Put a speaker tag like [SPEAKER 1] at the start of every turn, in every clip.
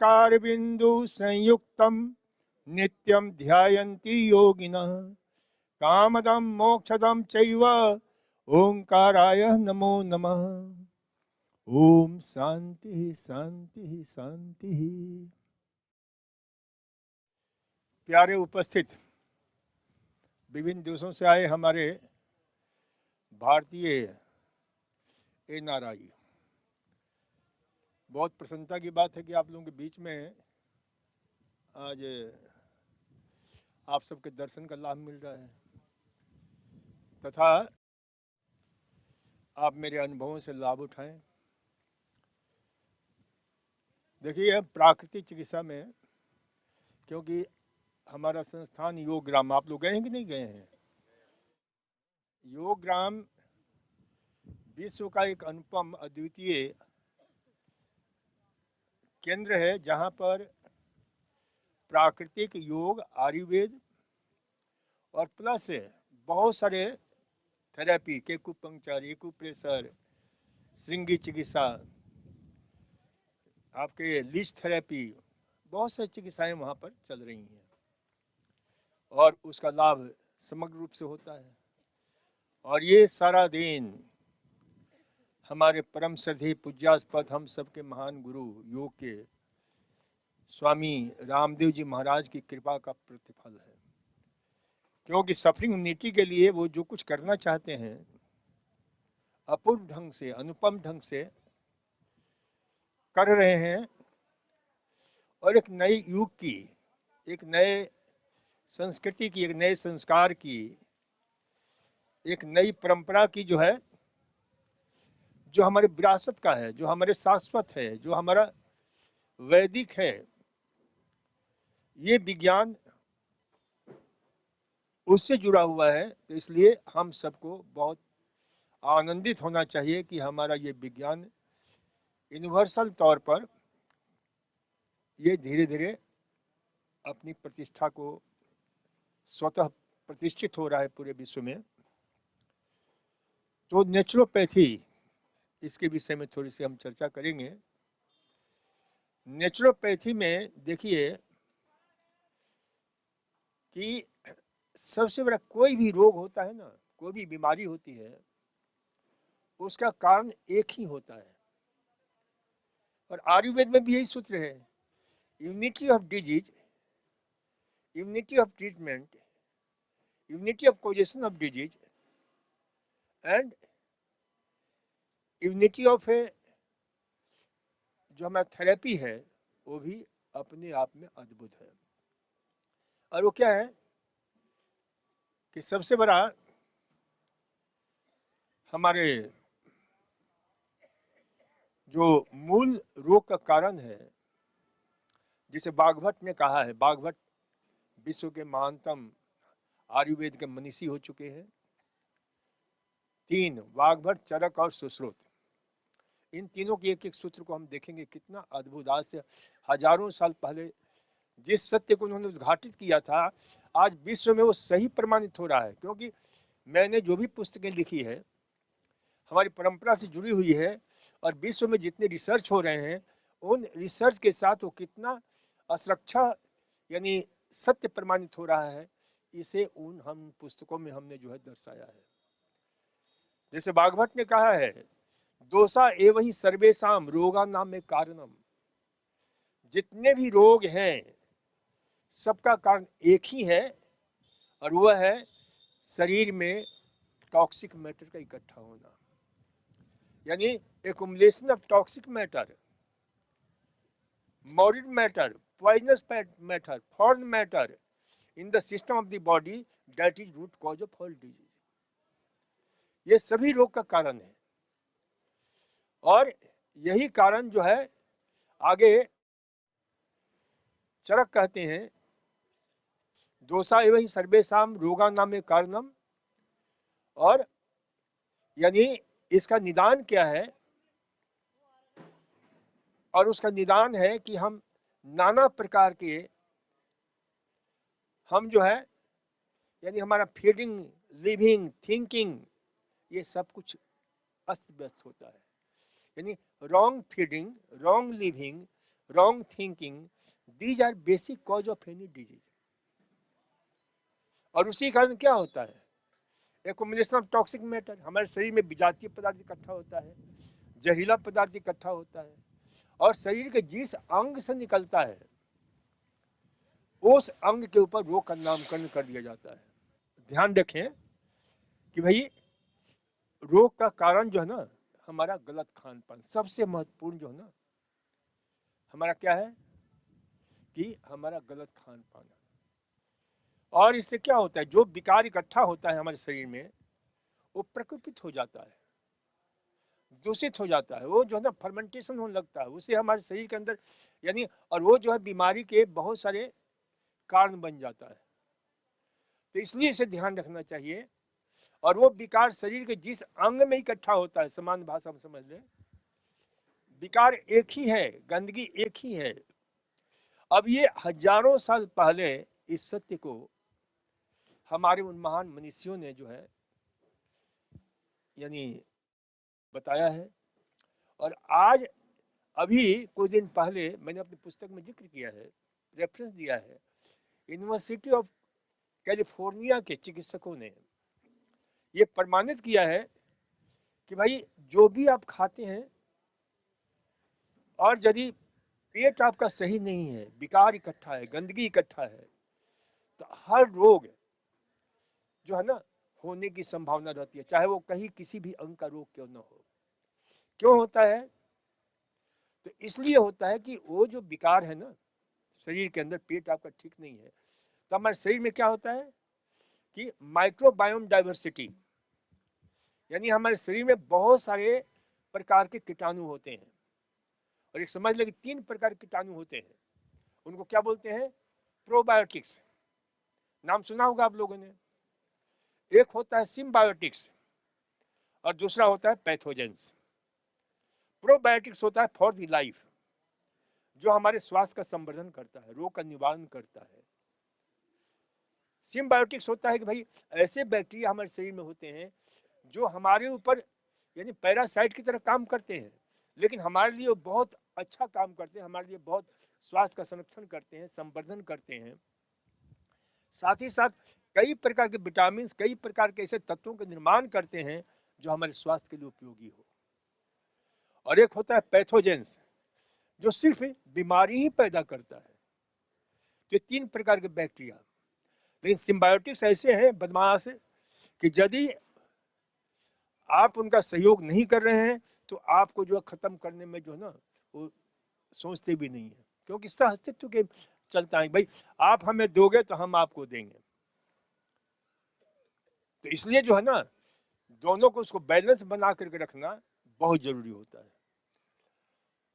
[SPEAKER 1] ओंकार बिंदु संयुक्तम नित्यम ध्यायन्ति योगिनः कामदम मोक्षदम चैव ओंकाराय नमो नमः। ओम शांति शांति शांति। प्यारे उपस्थित, विभिन्न देशों से आए हमारे भारतीय एनआरआई, बहुत प्रसन्नता की बात है कि आप लोगों के बीच में आज आप सबके दर्शन का लाभ मिल रहा है तथा आप मेरे अनुभवों से लाभ उठाएं। देखिए, प्राकृतिक चिकित्सा में, क्योंकि हमारा संस्थान योग ग्राम, आप लोग गए हैं कि नहीं गए हैं? योग ग्राम विश्व का एक अनुपम अद्वितीय केंद्र है जहां पर प्राकृतिक योग, आयुर्वेद और प्लस बहुत सारे थेरेपी, एक्यूपंक्चर, एक्यूप्रेशर, श्रृंगी चिकित्सा, आपके लीच थेरेपी, बहुत सारी चिकित्साएं वहां पर चल रही हैं और उसका लाभ समग्र रूप से होता है। और ये सारा दिन हमारे परम श्रद्धेय पूज्यास्पद हम सबके महान गुरु योग के स्वामी रामदेव जी महाराज की कृपा का प्रतिफल है, क्योंकि सफरिंग ह्यूमैनिटी के लिए वो जो कुछ करना चाहते हैं अपूर्व ढंग से, अनुपम ढंग से कर रहे हैं और एक नए युग की, एक नए संस्कृति की, एक नए संस्कार की, एक नई परंपरा की जो है, जो हमारे विरासत का है, जो हमारे शाश्वत है, जो हमारा वैदिक है, ये विज्ञान उससे जुड़ा हुआ है। तो इसलिए हम सबको बहुत आनंदित होना चाहिए कि हमारा ये विज्ञान यूनिवर्सल तौर पर ये धीरे धीरे अपनी प्रतिष्ठा को स्वतः प्रतिष्ठित हो रहा है पूरे विश्व में। तो नेचुरोपैथी, इसके विषय में थोड़ी सी हम चर्चा करेंगे। नेचुरोपैथी में देखिए कि सबसे बड़ा कोई भी रोग होता है ना, कोई भी बीमारी होती है, उसका कारण एक ही होता है। और आयुर्वेद में भी यही सूत्र है, unity of disease, unity of treatment, unity of causation of disease and unity of जो हमारा थेरेपी है वो भी अपने आप में अद्भुत है। और वो क्या है कि सबसे बड़ा हमारे जो मूल रोग का कारण है, जिसे बागभट्ट ने कहा है, बागभट्ट विश्व के महानतम आयुर्वेद के मनीषी हो चुके हैं, तीन, बागभट्ट, चरक और सुश्रुत, इन तीनों के एक एक सूत्र को हम देखेंगे कितना अद्भुत। आज से हजारों साल पहले जिस सत्य को उन्होंने उद्घाटित किया था, आज विश्व में वो सही प्रमाणित हो रहा है। क्योंकि मैंने जो भी पुस्तकें लिखी है हमारी परंपरा से जुड़ी हुई है, और विश्व में जितने रिसर्च हो रहे हैं उन रिसर्च के साथ वो कितना असुरक्षा यानी सत्य प्रमाणित हो रहा है, इसे उन हम पुस्तकों में हमने जो है दर्शाया है। जैसे बागभट्ट ने कहा है, दोषा एव ही सर्वेषाम रोगा नाम में कारणम, जितने भी रोग हैं सबका कारण एक ही है, और वह है शरीर में टॉक्सिक मैटर का इकट्ठा होना, यानी accumulation of toxic matter, morbid matter, poisonous matter, foreign matter in the system of the body, that is root cause of all disease. ये सभी रोग का कारण है। और यही कारण जो है आगे चरक कहते हैं, दोषा एव ही सर्वेषाम रोगा नाम कारणम, और यानी इसका निदान क्या है, और उसका निदान है कि हम नाना प्रकार के, हम जो है यानी हमारा फीडिंग, लिविंग, थिंकिंग, ये सब कुछ अस्त व्यस्त होता है। यानी wrong feeding, wrong living, wrong thinking, these are basic cause of any disease. और उसी कारण क्या होता है, एक्युमुलेशन ऑफ टॉक्सिक मैटर, हमारे शरीर में विजातीय पदार्थ इकट्ठा होता है, जहरीला पदार्थ इकट्ठा होता है, और शरीर के जिस अंग से निकलता है उस अंग के ऊपर रोग का नामकरण कर दिया जाता है। ध्यान रखें कि भाई रोग का कारण जो है ना हमारा गलत खान पान, सबसे महत्वपूर्ण जो है ना हमारा क्या है कि हमारा गलत खान पान। और इससे क्या होता है, जो विकार इकट्ठा होता है हमारे शरीर में वो प्रकोपित हो जाता है, दूषित हो जाता है, वो जो है ना फर्मेंटेशन होने लगता है, उससे हमारे शरीर के अंदर यानी, और वो जो है बीमारी के बहुत सारे कारण बन जाता है। तो इसलिए इसे ध्यान रखना चाहिए। और वो विकार शरीर के जिस अंग में इकट्ठा होता है, सामान्य भाषा में समझ लें, विकार एक ही है, गंदगी एक ही है। अब ये हजारों साल पहले इस सत्य को हमारे उन महान मनीषियों ने जो है यानी बताया है। और आज अभी कुछ दिन पहले मैंने अपनी पुस्तक में जिक्र किया है, रेफरेंस दिया है, यूनिवर्सिटी ऑफ कैलिफोर्निया के चिकित्सकों ने ये प्रमाणित किया है कि भाई जो भी आप खाते हैं और यदि पेट आपका सही नहीं है, विकार इकट्ठा है, गंदगी इकट्ठा है, तो हर रोग जो है ना होने की संभावना रहती है, चाहे वो कहीं किसी भी अंग का रोग क्यों ना हो। क्यों होता है? तो इसलिए होता है कि वो जो विकार है ना शरीर के अंदर, पेट आपका ठीक नहीं है, तो हमारे शरीर में क्या होता है कि माइक्रोबायोम डाइवर्सिटी, यानी हमारे शरीर में बहुत सारे प्रकार के कीटाणु होते हैं। और एक समझ लें कि 3 प्रकार के कीटाणु होते हैं, उनको क्या बोलते हैं? प्रोबायोटिक्स, नाम सुना होगा आप लोगों ने। एक होता है सिम्बायोटिक्स और दूसरा होता है पैथोजेंस। प्रोबायोटिक्स होता है फॉर द लाइफ, जो हमारे स्वास्थ्य का संवर्धन करता है, रोग का निवारण करता है। सिम्बायोटिक्स होता है कि भाई ऐसे बैक्टीरिया हमारे शरीर में होते हैं जो हमारे ऊपर यानी पैरासाइट की तरह काम करते हैं, लेकिन हमारे लिए बहुत अच्छा काम करते हैं, हमारे लिए बहुत स्वास्थ्य का संरक्षण करते हैं, संवर्धन करते हैं। साथ ही साथ कई प्रकार के विटामिन, कई प्रकार के ऐसे तत्वों का निर्माण करते हैं जो हमारे स्वास्थ्य के लिए उपयोगी हो। और एक होता है पैथोजेंस, जो सिर्फ बीमारी ही पैदा करता है। तो 3 प्रकार के बैक्टीरिया। लेकिन सिम्बायोटिक्स ऐसे हैं बदमाश कि यदि आप उनका सहयोग नहीं कर रहे हैं तो आपको जो है खत्म करने में जो है ना वो सोचते भी नहीं है, क्योंकि सहअस्तित्व के चलता है, भाई आप हमें दोगे तो हम आपको देंगे। तो इसलिए जो है ना दोनों को उसको बैलेंस बना करके रखना बहुत जरूरी होता है।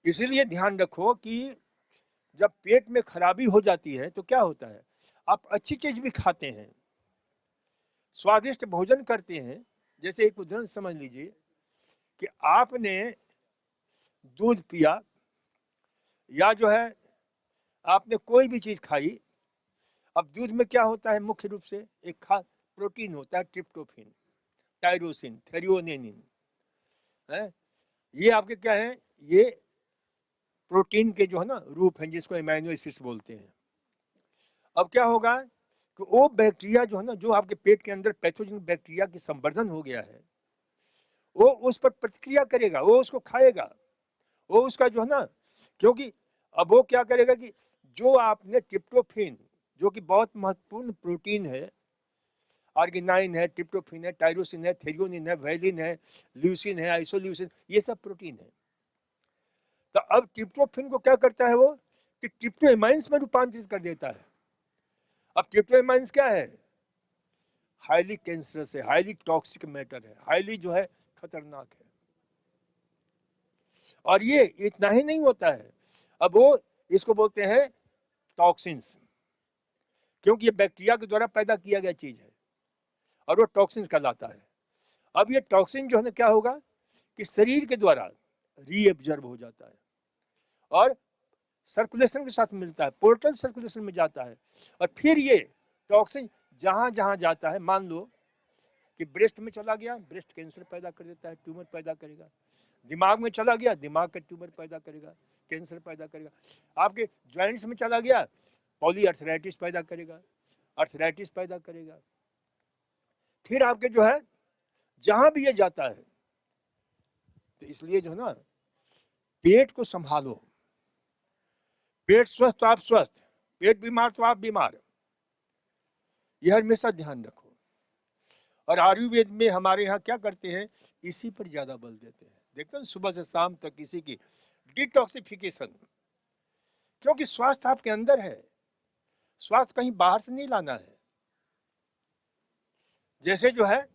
[SPEAKER 1] इसीलिए ध्यान रखो कि जब पेट में खराबी हो जाती है तो क्या होता है, आप अच्छी चीज भी खाते हैं, स्वादिष्ट भोजन करते हैं। जैसे एक उदाहरण समझ लीजिए कि आपने दूध पिया या जो है आपने कोई भी चीज खाई। अब दूध में क्या होता है, मुख्य रूप से एक खास प्रोटीन होता है, ट्रिप्टोफेन, टायरोसिन, थेरियोनिन है। ये आपके क्या है, ये प्रोटीन के जो है ना रूप हैं जिसको एमाइनो एसिड्स बोलते हैं। अब क्या होगा कि वो बैक्टीरिया जो है ना, जो आपके पेट के अंदर पैथोजन बैक्टीरिया की संवर्धन हो गया है, वो उस पर प्रतिक्रिया करेगा, वो उसको खाएगा, वो उसका जो है ना, क्योंकि अब वो क्या करेगा कि जो आपने ट्रिप्टोफेन, जो कि बहुत महत्वपूर्ण प्रोटीन है, आर्गिनाइन है, ट्रिप्टोफेन है, टायरोसिन है, थेरियोनिन है, वैलिन है, ल्यूसिन है, आइसोल्यूसिन, ये सब प्रोटीन है। तो अब ट्रिप्टोफेन को क्या करता है वो कि ट्रिप्टोएमाइंस में रूपांतरित कर देता है। अब ट्रिप्टोएमाइंस क्या है, हाईली कैंसरस है, हाईली टॉक्सिक मैटर है, हाईली जो है खतरनाक है। और ये इतना ही नहीं होता है, अब वो इसको बोलते हैं टॉक्सिन्स, क्योंकि ये बैक्टीरिया के द्वारा पैदा किया गया चीज है और वो टॉक्सिन्स कहलाता है। अब ये टॉक्सिन जो है ना क्या होगा कि शरीर के द्वारा रीएब्जॉर्ब हो जाता है और सर्कुलेशन के साथ मिलता है, पोर्टल सर्कुलेशन में जाता है, और फिर ये टॉक्सिन जहां जहां जाता है, मान लो कि ब्रेस्ट में चला गया, ब्रेस्ट कैंसर पैदा कर देता है, ट्यूमर पैदा करेगा। दिमाग में चला गया, दिमाग का ट्यूमर पैदा करेगा, कैंसर पैदा करेगा। आपके जॉइंट्स में चला गया, पॉलीआर्थराइटिस पैदा करेगा, आर्थराइटिस पैदा करेगा। फिर आपके जो है जहां भी ये जाता है, तो इसलिए जो है ना, पेट को संभालो। पेट स्वस्थ तो आप स्वस्थ, पेट बीमार तो आप बीमार, यह हमेशा ध्यान रखो। और आयुर्वेद में हमारे यहाँ क्या करते हैं, इसी पर ज्यादा बल देते हैं। देखते हैं सुबह से शाम तक इसी की डिटॉक्सिफिकेशन, क्योंकि स्वास्थ्य आपके अंदर है, स्वास्थ्य कहीं बाहर से नहीं लाना है। जैसे जो है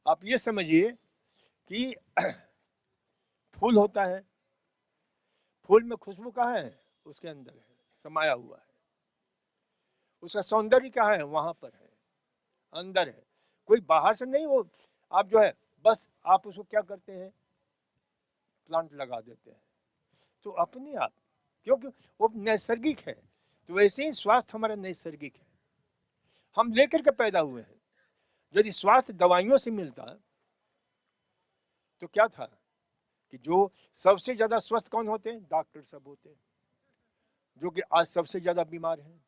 [SPEAKER 1] आप ये समझिए कि फूल होता है, फूल में खुशबू कहाँ है, उसके अंदर है, समाया हुआ है। उसका सौंदर्य कहाँ है, वहां पर है, अंदर है, कोई बाहर से नहीं। वो आप जो है बस आप उसको क्या करते हैं, प्लांट लगा देते हैं, तो अपने आप, क्योंकि वो नैसर्गिक है। तो वैसे ही स्वास्थ्य हमारा नैसर्गिक है, हम लेकर के पैदा हुए हैं। यदि स्वास्थ्य दवाइयों से मिलता तो क्या था कि जो सबसे ज्यादा स्वस्थ कौन होते हैं, डॉक्टर सब होते हैं, जो कि आज सबसे ज्यादा बीमार हैं।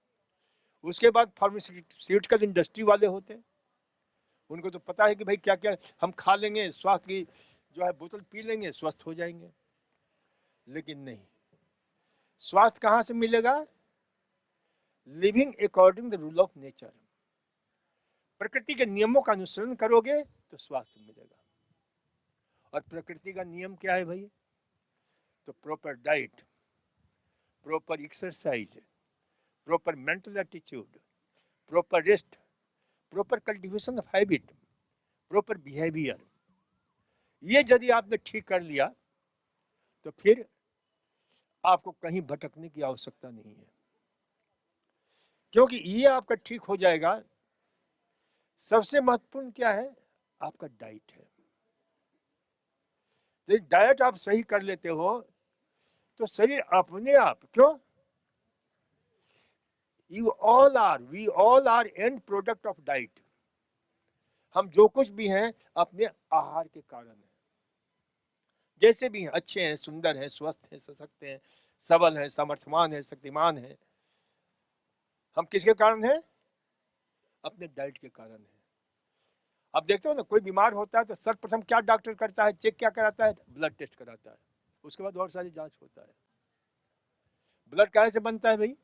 [SPEAKER 1] उसके बाद फार्मास्यूटिकल इंडस्ट्री वाले होते हैं, उनको तो पता है कि भाई क्या क्या हम खा लेंगे, स्वास्थ्य की जो है बोतल पी लेंगे, स्वस्थ हो जाएंगे। लेकिन नहीं, स्वास्थ्य कहाँ से मिलेगा, living according the rule of nature. प्रकृति के नियमों का अनुसरण करोगे तो स्वास्थ्य मिलेगा। और प्रकृति का नियम क्या है भाई, तो proper diet, proper exercise, proper mental attitude, proper rest, proper cultivation of habit, proper behaviour. ये यदि आपने ठीक कर लिया तो फिर आपको कहीं भटकने की आवश्यकता नहीं है, क्योंकि ये आपका ठीक हो जाएगा। सबसे महत्वपूर्ण क्या है, आपका डाइट है। यदि डाइट आप सही कर लेते हो तो शरीर अपने आप, क्यों, we all are end product of diet. हम जो कुछ भी हैं अपने आहार के कारण है। जैसे भी हैं, अच्छे हैं, सुंदर हैं, स्वस्थ हैं, सशक्त हैं, सबल हैं, सामर्थ्यवान हैं, शक्तिमान हैं, हम किसके कारण हैं, अपने डाइट के कारण है। अब देखते हो ना, कोई बीमार होता है तो सर्वप्रथम क्या डॉक्टर करता है, चेक क्या कराता है, ब्लड टेस्ट कराता है, उसके बाद और सारी जांच होता है। ब्लड कहाँ से बनता है भाई,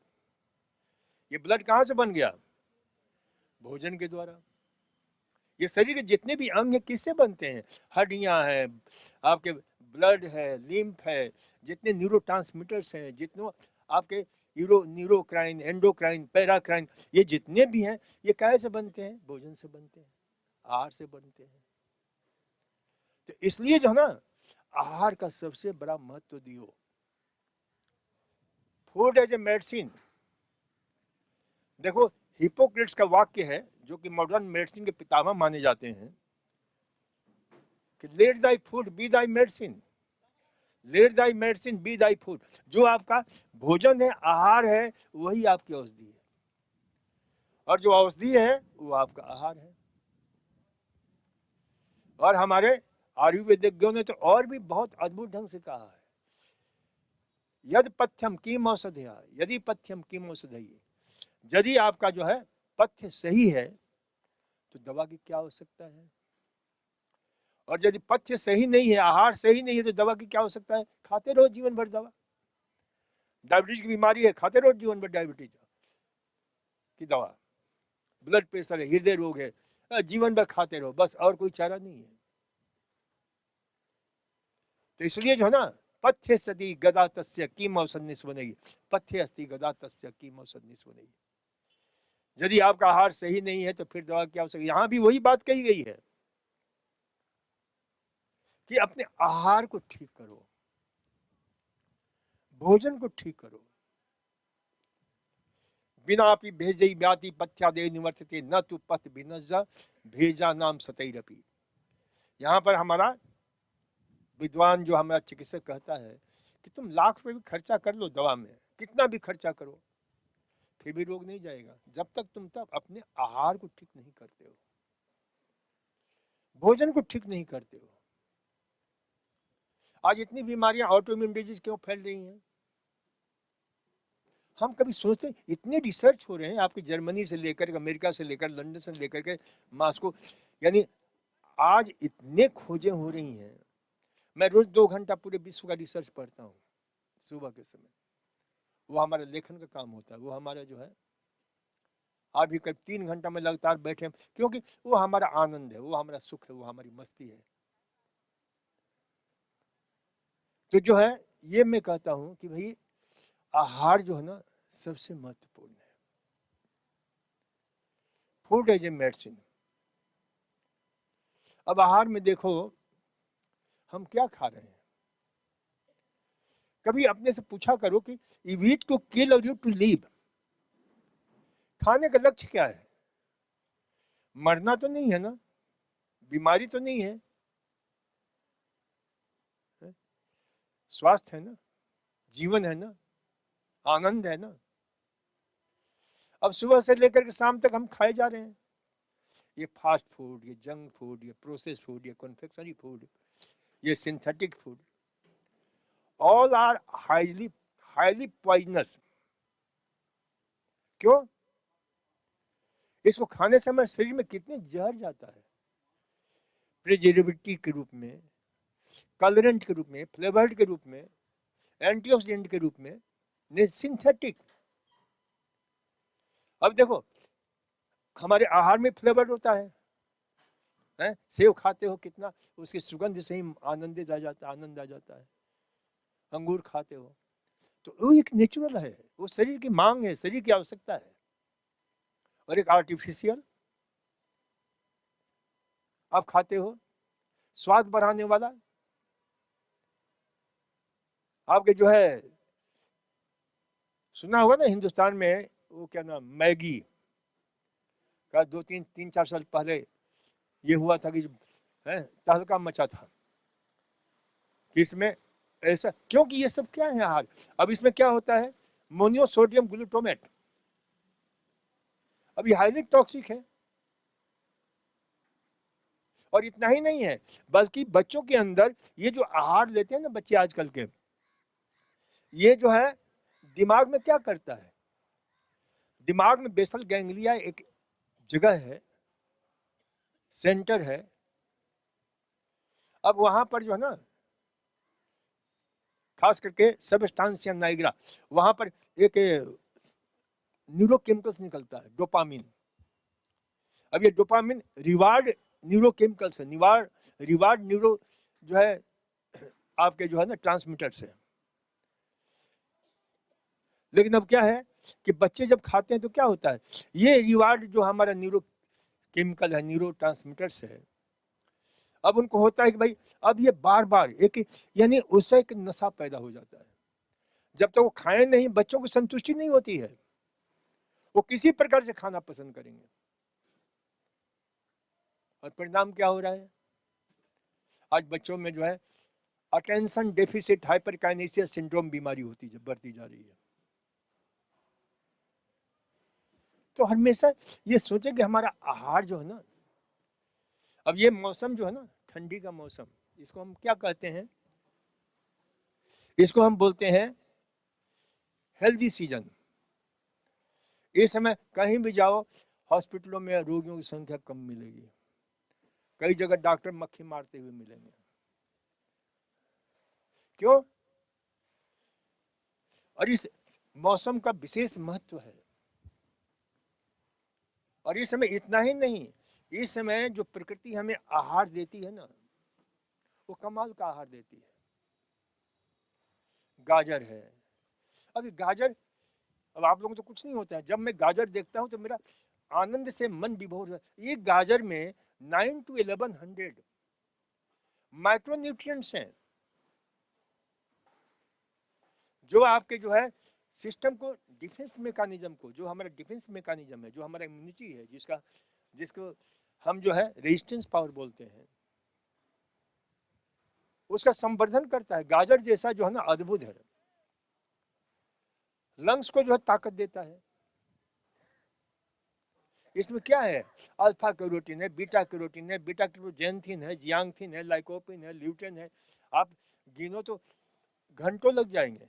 [SPEAKER 1] ये ब्लड कहाँ से बन गया, भोजन के द्वारा। ये शरीर के जितने भी अंग हैं किससे बनते हैं, हड्डियां हैं, आपके ब्लड है, लिम्फ है, जितने न्यूरोट्रांसमीटर्स हैं, जितने आपके न्यूरोक्राइन, एंडोक्राइन, पैराक्राइन, ये जितने भी हैं ये कैसे से बनते हैं, भोजन से बनते हैं, आहार से बनते हैं। तो इसलिए जो है ना, आहार का सबसे बड़ा महत्व दियो। Food as a medicine. देखो हिपोक्रेट्स का वाक्य है, जो कि मॉडर्न मेडिसिन के पितामह माने जाते हैं, कि लेट दाई फूड बी दाई medicine, let thy medicine B दाई फूड। जो आपका भोजन है, आहार है, वही आपकी औषधि है, और जो औषधि है वो आपका आहार है। और हमारे आयुर्वेदिज्ञों ने तो और भी बहुत अद्भुत ढंग से कहा है, यदि पथ्यम किम औषधया, यदि पथ्यम किम औषधये। यदि आपका जो है पथ्य सही है तो दवा की क्या आवश्यकता है, और यदि पथ्य सही नहीं है, आहार सही नहीं है, तो दवा की क्या आवश्यकता है। खाते रहो जीवन भर दवा। डायबिटीज की बीमारी है, खाते रहो जीवन भर डायबिटीज की दवा। ब्लड प्रेशर है, हृदय रोग है, जीवन भर खाते रहो बस, और कोई चारा नहीं है। तो इसलिए जो है ना, पथ्य सदी गदा तस्य किम औषध निस्वनेयी, पथ्य अस्ति गदा तस्य किम औषध निस्वनेयी। यदि आपका आहार सही नहीं है तो फिर दवा की आवश्यकता। यहां भी वही बात कही गई है कि अपने आहार को ठीक करो, भोजन को ठीक करो। बिना भेजई व्याति पथ्यादे निवर्तते न तु पथ बिनज्जा भेजा नाम सतैरपि। यहाँ पर हमारा विद्वान जो हमारा चिकित्सक कहता है कि तुम लाख रुपए भी खर्चा कर लो दवा में, कितना भी खर्चा करो, फिर भी रोग नहीं जाएगा, जब तक तुम तब अपने आहार को ठीक नहीं करते हो। भोजन को ठीक नहीं करते हो। आज इतनी बीमारियां ऑटोइम्यून डिजीज क्यों फैल रही हैं? हम कभी सोचते, इतने रिसर्च हो रहे हैं आपके जर्मनी से लेकर अमेरिका से लेकर लंदन से लेकर के मॉस्को, यानी आज इतने खोजें हो रही हैं। मैं रोज 2 घंटा पूरे विश्व का रिसर्च पढ़ता हूँ सुबह के समय। वो हमारा लेखन का काम होता है, वो हमारा जो है आज भी करीब 3 घंटा में लगातार बैठे, क्योंकि वो हमारा आनंद है, वो हमारा सुख है, वो हमारी मस्ती है। तो जो है ये मैं कहता हूं कि भाई आहार जो है ना सबसे महत्वपूर्ण है। Food as a medicine. अब आहार में देखो हम क्या खा रहे हैं। कभी अपने से पूछा करो कि यू ईट टू किल और यू टू लिव। खाने का लक्ष्य क्या है? मरना तो नहीं है ना, बीमारी तो नहीं है, स्वास्थ्य है ना, जीवन है ना, आनंद है ना। अब सुबह से लेकर के शाम तक हम खाए जा रहे हैं ये फास्ट फूड, ये जंक फूड, ये प्रोसेस फूड, ये कन्फेक्शनरी फूड, ये synthetic food, all are highly highly poisonous. क्यों? इसको खाने से हमारे शरीर में कितने जहर जाता है, प्रिजर्वेटिव के रूप में, कलरेंट के रूप में, फ्लेवर्ड के रूप में, एंटीऑक्सीडेंट के रूप में, सिंथेटिक। अब देखो हमारे आहार में फ्लेवर होता है, सेव खाते हो कितना, उसकी सुगंध से ही आनंदित आ जाता है, आनंद आ जाता है। अंगूर खाते हो तो वो एक नेचुरल है, वो शरीर की मांग है, शरीर की आवश्यकता है। और एक आर्टिफिशियल आप खाते हो स्वाद बढ़ाने वाला, आपके जो है सुना होगा ना हिंदुस्तान में वो क्या नाम, मैगी का 2-3-4 साल पहले ये हुआ था कि तहलका मचा था कि इसमें ऐसा, क्योंकि ये सब क्या है आहार। अब इसमें क्या होता है, मोनोसोडियम ग्लूटामेट। अब ये हाईली टॉक्सिक है। और इतना ही नहीं है, बल्कि बच्चों के अंदर ये जो आहार लेते हैं ना बच्चे आजकल के, ये जो है दिमाग में क्या करता है, दिमाग में बेसल गैंग्लिया एक जगह है, सेंटर है। अब वहां पर जो है ना खास करके सबस्टांसिया नाइग्रा, वहां पर एक न्यूरोकेमिकल्स निकलता है, डोपामिन। अब ये डोपामिन रिवार्ड न्यूरोकेमिकल्स है, रिवार्ड न्यूरो जो है आपके जो है ना ट्रांसमीटर्स है। लेकिन अब क्या है कि बच्चे जब खाते हैं तो क्या होता है, ये रिवार्ड जो हमारा न्यूरो केमिकल है, न्यूरो ट्रांसमीटर्स है, अब उनको होता है कि भाई अब ये बार बार एक, यानी उससे एक नशा पैदा हो जाता है। जब तक वो खाएं नहीं बच्चों को संतुष्टि नहीं होती है, वो किसी प्रकार से खाना पसंद करेंगे। और परिणाम क्या हो रहा है, आज बच्चों में जो है अटेंशन डेफिसिट हाइपरकाइनेसिया सिंड्रोम बीमारी होती है, बढ़ती जा रही है। तो हमेशा ये सोचे कि हमारा आहार जो है ना, अब ये मौसम जो है ना ठंडी का मौसम, इसको हम क्या कहते हैं, इसको हम बोलते हैं हेल्दी सीजन। इस समय कहीं भी जाओ हॉस्पिटलों में रोगियों की संख्या कम मिलेगी, कई जगह डॉक्टर मक्खी मारते हुए मिलेंगे। क्यों? और इस मौसम का विशेष महत्व है। और इस समय इतना ही नहीं, इस समय जो प्रकृति हमें आहार देती है ना, वो कमाल का आहार देती है। गाजर है, अभी गाजर, अब आप लोगों को तो कुछ नहीं होता है, जब मैं गाजर देखता हूं तो मेरा आनंद से मन विभोर हो। ये गाजर में 9 to 1100 माइक्रोन्यूट्रिएंट्स हैं, जो आपके जो है सिस्टम को, डिफेंस मैकेनिज्म को, जो हमारा डिफेंस मैकेनिज्म है, जो हमारा इम्यूनिटी है, जिसको हम जो है रेजिस्टेंस पावर बोलते हैं, उसका संवर्धन करता है। गाजर जैसा जो है ना अद्भुत है, लंग्स को जो है ताकत देता है, इसमें क्या है, अल्फा कैरोटीन है, बीटा कैरोटीन है, बीटा कैरोजेंथिन है, जियांथिन है, लाइकोपिन है, ल्यूटेन है। आप गिनो तो घंटों लग जाएंगे।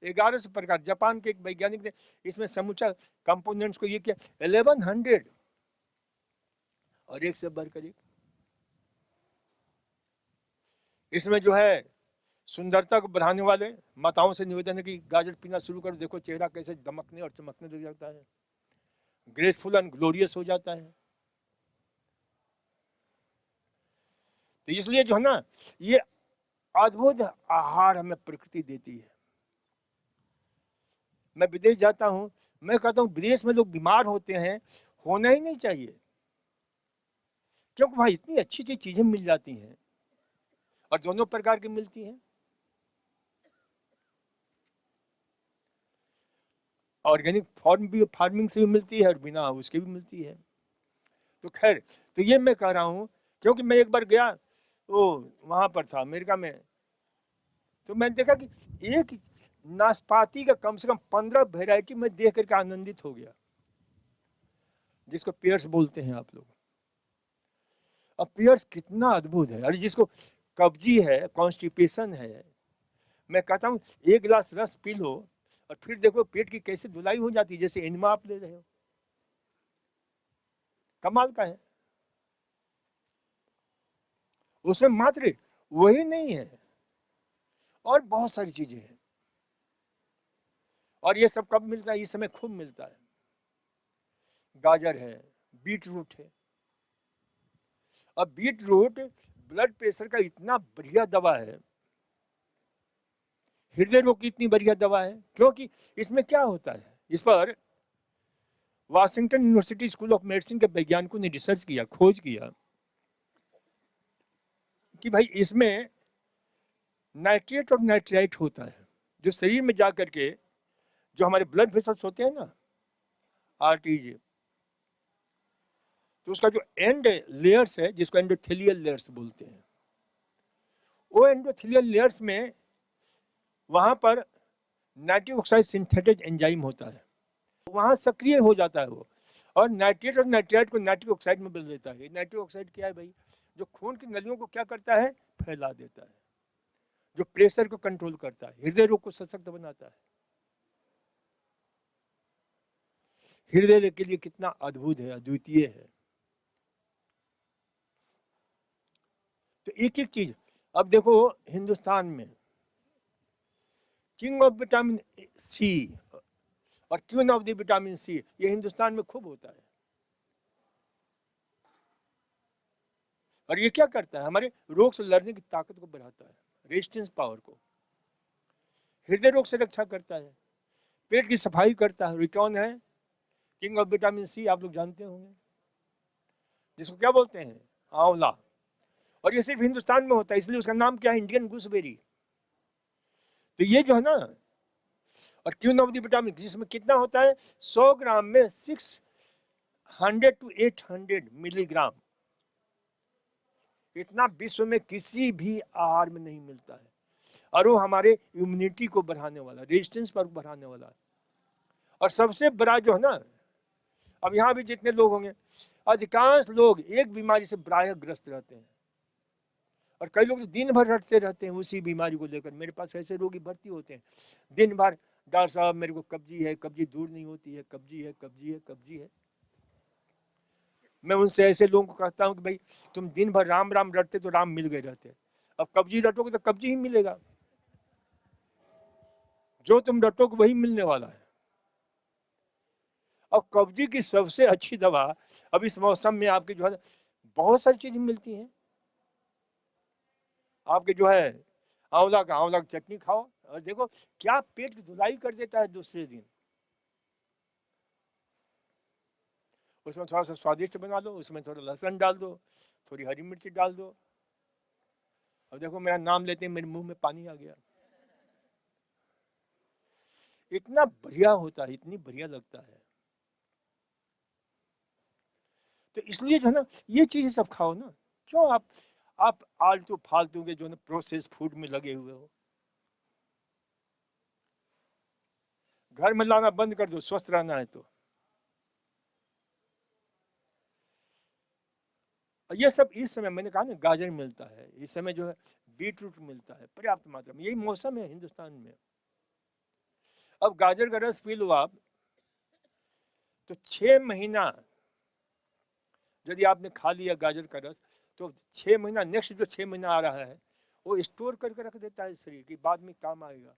[SPEAKER 1] 1100 प्रकार। जापान के एक वैज्ञानिक ने इसमें समूचा कंपोनेंट्स को ये किया 1100, और एक से बढ़कर एक। इसमें जो है सुंदरता को बढ़ाने वाले, माताओं से निवेदन है कि गाजर पीना शुरू करो, देखो चेहरा कैसे दमकने और चमकने लग जाता है, ग्रेसफुल एंड ग्लोरियस हो जाता है। तो इसलिए जो है ना, ये अद्भुत आहार हमें प्रकृति देती है। मैं विदेश जाता हूं, मैं कहता हूं विदेश में लोग बीमार होते हैं, होना ही नहीं चाहिए, क्योंकि वहां इतनी अच्छी अच्छी चीजें मिल जाती हैं, और दोनों प्रकार की मिलती हैं। ऑर्गेनिक फार्मिंग से भी मिलती है, और बिना उसके भी मिलती है। तो खैर, तो ये मैं कह रहा हूं, क्योंकि मैं एक बार गया, वो वहां पर था अमेरिका में, तो मैंने देखा कि एक नाशपाती का कम से कम 15 वेराइटी में देख करके आनंदित हो गया, जिसको पियर्स बोलते हैं आप लोग। अब पियर्स कितना अद्भुत है। अरे जिसको कब्जी है, कॉन्स्टिपेशन है, मैं कहता हूँ एक गिलास रस पी लो, और फिर देखो पेट की कैसे धुलाई हो जाती है, जैसे एनिमा आप ले रहे हो। कमाल का है। उसमें मात्र वही नहीं है, और बहुत सारी चीजें हैं। और ये सब कब मिलता है? इस समय खूब मिलता है। गाजर है, बीट रूट है। अब बीट रूट ब्लड प्रेशर का इतना बढ़िया दवा है, हृदय रोग की इतनी बढ़िया दवा है, क्योंकि इसमें क्या होता है, इस पर Washington university school of medicine के वैज्ञानिकों ने रिसर्च किया, खोज किया कि भाई इसमें नाइट्रेट और नाइट्राइट होता है, जो शरीर में जा करके जो हमारे ब्लड वेसल्स होते हैं ना, आर्टरीज, तो उसका जो एंड लेयर्स है, जिसको एंडोथेलियल लेयर्स बोलते हैं, वो एंडोथेलियल लेयर्स में वहां पर नाइट्रिक ऑक्साइड सिंथेटेड एंजाइम होता है, वहां सक्रिय हो जाता है वो, और नाइट्रेट और नाइट्राइट को नाइट्रिक ऑक्साइड में बदल देता है। नाइट्रिक ऑक्साइड क्या है भाई? जो खून की नलियों को क्या करता है? फैला देता है, जो प्रेशर को कंट्रोल करता है, हृदय रोग को सशक्त बनाता है। हृदय के लिए कितना अद्भुत है, अद्वितीय है। तो एक एक चीज, अब देखो हिंदुस्तान में किंग ऑफ विटामिन सी और queen of the vitamin C, ये हिंदुस्तान में खूब होता है। और ये क्या करता है? हमारे रोग से लड़ने की ताकत को बढ़ाता है, रेजिस्टेंस पावर को, हृदय रोग से रक्षा करता है, पेट की सफाई करता है। कौन है किंग ऑफ विटामिन सी? आप लोग जानते होंगे, जिसको क्या बोलते हैं? आंवला। और ये सिर्फ हिंदुस्तान में होता है, इसलिए उसका नाम क्या है? Indian gooseberry. तो ये जो है ना, और क्वीन ऑफ द विटामिन, जिसमें कितना होता है? 100 ग्राम में 600 to 800 मिलीग्राम। इतना विश्व में किसी भी आहार में नहीं मिलता है, और वो हमारे इम्यूनिटी को बढ़ाने वाला, रेजिस्टेंस पर बढ़ाने वाला है। और सबसे बड़ा जो है ना, अब यहाँ भी जितने लोग होंगे, अधिकांश लोग एक बीमारी से प्रायः ग्रस्त रहते हैं, और कई लोग तो दिन भर रटते रहते हैं उसी बीमारी को लेकर। मेरे पास ऐसे रोगी भर्ती होते हैं, दिन भर डॉक्टर साहब मेरे को कब्जी है, कब्जी दूर नहीं होती है, कब्जी है, कब्जी है, कब्जी है। मैं उनसे ऐसे लोगों को कहता हूँ कि भाई तुम दिन भर राम राम रटते तो राम मिल गए रहते, अब कब्जी रटोगे तो कब्जी ही मिलेगा, जो तुम रटोगे वही मिलने वाला है। अब कब्जी की सबसे अच्छी दवा अब इस मौसम में आपकी जो है बहुत सारी चीजें मिलती हैं। आपके जो है आंवला का चटनी खाओ, और देखो क्या पेट की धुलाई कर देता है दूसरे दिन। उसमें थोड़ा सा स्वादिष्ट बना लो, उसमें थोड़ा लहसुन डाल दो, थोड़ी हरी मिर्ची डाल दो। अब देखो मेरा नाम लेते हैं मेरे मुंह में पानी आ गया, इतना बढ़िया होता है, इतनी बढ़िया लगता है। तो इसलिए जो है ना, ये चीजें सब खाओ ना। क्यों आप आलतू फालतू के जो है प्रोसेस फूड में लगे हुए हो? घर में लाना बंद कर दो, स्वस्थ रहना है तो। ये सब इस समय मैंने कहा ना, गाजर मिलता है इस समय, जो है बीट रूट मिलता है पर्याप्त मात्रा में, यही मौसम है हिंदुस्तान में। अब गाजर का रस पी लो आप, तो 6 महीना यदि आपने खा लिया गाजर का रस, तो 6 महीना, नेक्स्ट जो 6 महीना आ रहा है वो स्टोर करके रख देता है शरीर की, बाद में काम आएगा।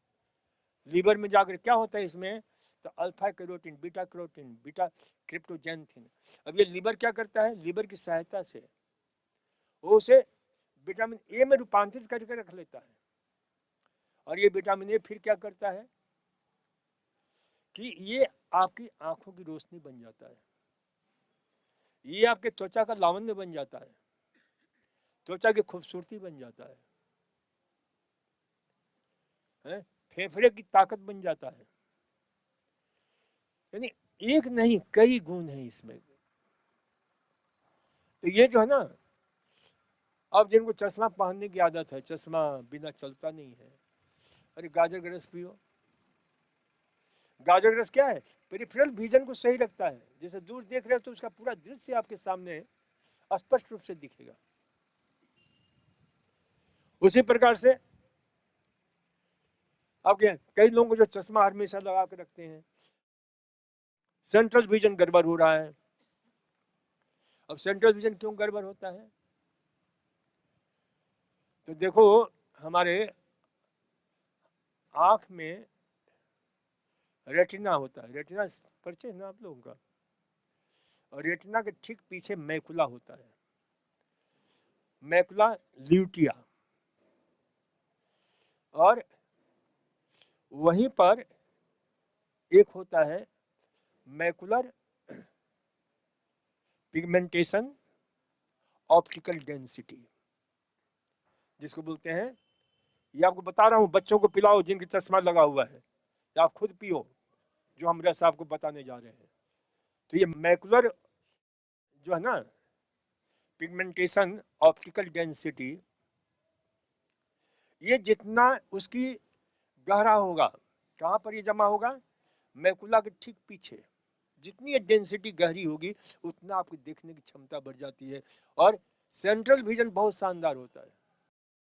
[SPEAKER 1] लीवर में जाकर क्या होता है इसमें, तो alpha carotene, beta carotene, beta cryptoxanthin. अब ये लीवर क्या करता है, लीवर की सहायता से वो उसे विटामिन ए में रूपांतरित करके रख लेता है, और ये विटामिन ए फिर क्या करता है कि ये आपकी आंखों की रोशनी बन जाता है, ये आपके त्वचा का लावण्य बन जाता है, त्वचा की खूबसूरती बन जाता है, फेफड़े की ताकत बन जाता है। यानी एक नहीं कई गुण हैं इसमें। तो ये जो है ना, अब जिनको चश्मा पहनने की आदत है, चश्मा बिना चलता नहीं है, अरे गाजर का रस पियो। गाजर का रस क्या है, पेरिफेरल विजन को सही रखता है, जैसे दूर देख रहे हो तो उसका पूरा दृश्य आपके सामने स्पष्ट रूप से दिखेगा। उसी प्रकार से अब कई लोगों को जो चश्मा हमेशा लगा के रखते हैं, सेंट्रल विजन गड़बड़ हो रहा है। अब सेंट्रल विजन क्यों गड़बड़ होता है, तो देखो हमारे आंख में रेटिना होता है, रेटिना परिचय है ना आप लोगों का, और रेटिना के ठीक पीछे मैकुला होता है, मैकुला ल्यूटिया, और वहीं पर एक होता है मैकुलर पिगमेंटेशन ऑप्टिकल डेंसिटी, जिसको बोलते हैं, ये आपको बता रहा हूं, बच्चों को पिलाओ जिनके चश्मा लगा हुआ है, या आप खुद पियो जो हम रस आपको बताने जा रहे हैं। तो ये मैकुलर जो है ना पिगमेंटेशन ऑप्टिकल डेंसिटी, ये जितना उसकी गहरा होगा, कहाँ पर ये जमा होगा, मैकुला के ठीक पीछे, जितनी ये डेंसिटी गहरी होगी उतना आपकी देखने की क्षमता बढ़ जाती है, और सेंट्रल विजन बहुत शानदार होता है।